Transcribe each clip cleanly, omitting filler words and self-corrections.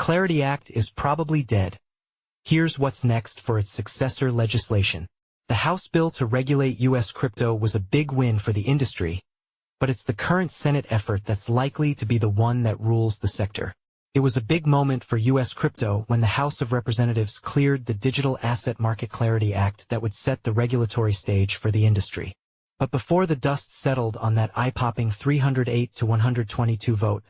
Clarity Act is probably dead. Here's what's next for its successor legislation. The House bill to regulate U.S. crypto was a big win for the industry, but it's the current Senate effort that's likely to be the one that rules the sector. It was a big moment for U.S. crypto when the House of Representatives cleared the Digital Asset Market Clarity Act that would set the regulatory stage for the industry. But before the dust settled on that eye-popping 308 to 122 vote,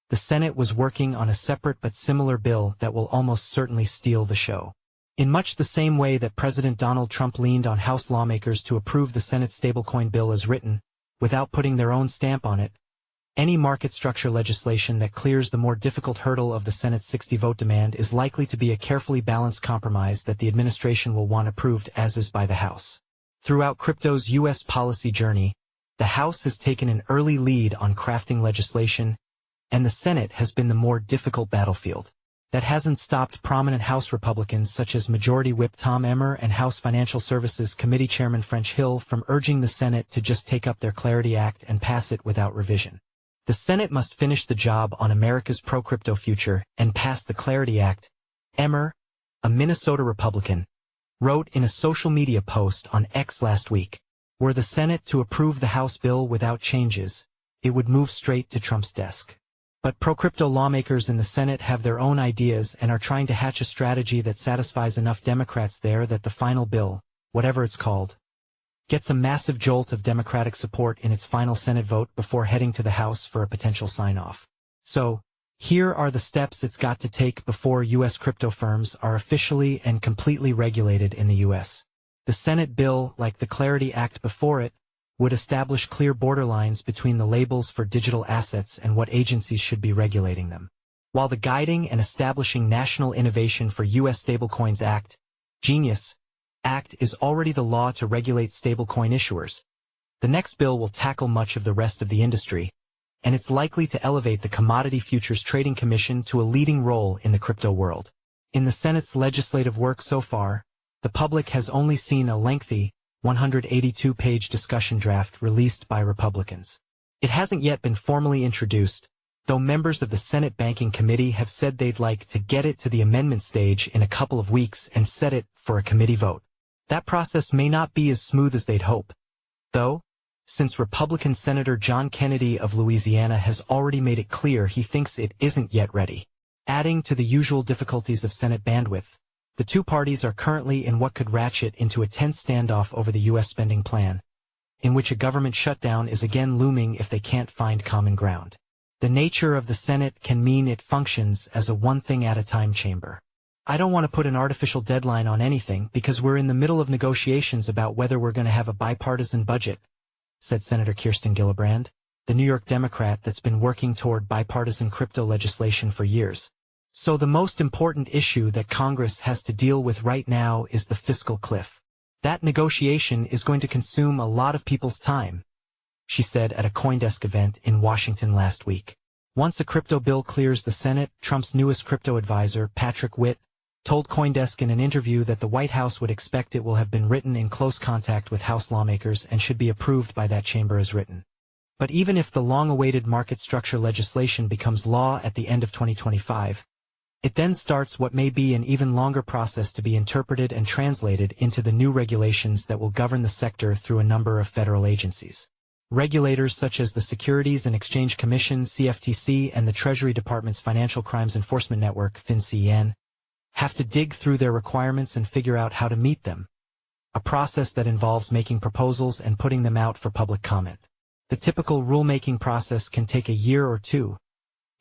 the Senate was working on a separate but similar bill that will almost certainly steal the show. In much the same way that President Donald Trump leaned on House lawmakers to approve the Senate stablecoin bill as written, without putting their own stamp on it, any market structure legislation that clears the more difficult hurdle of the Senate's 60-vote demand is likely to be a carefully balanced compromise that the administration will want approved as is by the House. Throughout crypto's U.S. policy journey, the House has taken an early lead on crafting legislation, and the Senate has been the more difficult battlefield. That hasn't stopped prominent House Republicans such as Majority Whip Tom Emmer and House Financial Services Committee Chairman French Hill from urging the Senate to just take up their Clarity Act and pass it without revision. The Senate must finish the job on America's pro-crypto future and pass the Clarity Act, Emmer, a Minnesota Republican, wrote in a social media post on X last week. Were the Senate to approve the House bill without changes, it would move straight to Trump's desk. But pro-crypto lawmakers in the Senate have their own ideas and are trying to hatch a strategy that satisfies enough Democrats there that the final bill, whatever it's called, gets a massive jolt of Democratic support in its final Senate vote before heading to the House for a potential sign-off. So, here are the steps it's got to take before U.S. crypto firms are officially and completely regulated in the U.S. The Senate bill, like the Clarity Act before it, would establish clear borderlines between the labels for digital assets and what agencies should be regulating them. While the Guiding and Establishing National Innovation for U.S. Stablecoins Act, GENIUS, Act is already the law to regulate stablecoin issuers, the next bill will tackle much of the rest of the industry, and it's likely to elevate the Commodity Futures Trading Commission to a leading role in the crypto world. In the Senate's legislative work so far, the public has only seen a lengthy, 182-page discussion draft released by Republicans. It hasn't yet been formally introduced, though members of the Senate Banking Committee have said they'd like to get it to the amendment stage in a couple of weeks and set it for a committee vote. That process may not be as smooth as they'd hope, though, since Republican Senator John Kennedy of Louisiana has already made it clear he thinks it isn't yet ready. Adding to the usual difficulties of Senate bandwidth, the two parties are currently in what could ratchet into a tense standoff over the U.S. spending plan, in which a government shutdown is again looming if they can't find common ground. The nature of the Senate can mean it functions as a one-thing-at-a-time chamber. I don't want to put an artificial deadline on anything because we're in the middle of negotiations about whether we're going to have a bipartisan budget, said Senator Kirsten Gillibrand, the New York Democrat that's been working toward bipartisan crypto legislation for years. So the most important issue that Congress has to deal with right now is the fiscal cliff. That negotiation is going to consume a lot of people's time, she said at a CoinDesk event in Washington last week. Once a crypto bill clears the Senate, Trump's newest crypto advisor, Patrick Witt, told CoinDesk in an interview that the White House would expect it will have been written in close contact with House lawmakers and should be approved by that chamber as written. But even if the long-awaited market structure legislation becomes law at the end of 2025, it then starts what may be an even longer process to be interpreted and translated into the new regulations that will govern the sector through a number of federal agencies. Regulators such as the Securities and Exchange Commission, CFTC, and the Treasury Department's Financial Crimes Enforcement Network, FinCEN, have to dig through their requirements and figure out how to meet them, a process that involves making proposals and putting them out for public comment. The typical rulemaking process can take a year or two,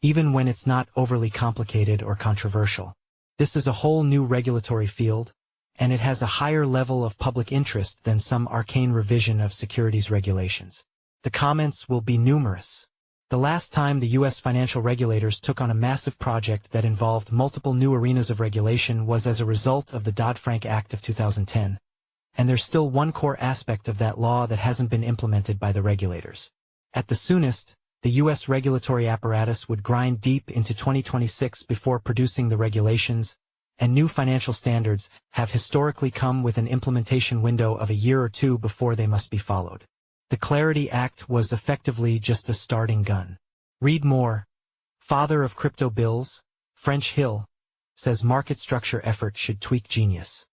even when it's not overly complicated or controversial. This is a whole new regulatory field, and it has a higher level of public interest than some arcane revision of securities regulations. The comments will be numerous. The last time the U.S. financial regulators took on a massive project that involved multiple new arenas of regulation was as a result of the Dodd-Frank Act of 2010, and there's still one core aspect of that law that hasn't been implemented by the regulators. At the soonest, the U.S. regulatory apparatus would grind deep into 2026 before producing the regulations, and new financial standards have historically come with an implementation window of a year or two before they must be followed. The Clarity Act was effectively just a starting gun. Read more. Father of Crypto Bills, French Hill says market structure effort should tweak genius.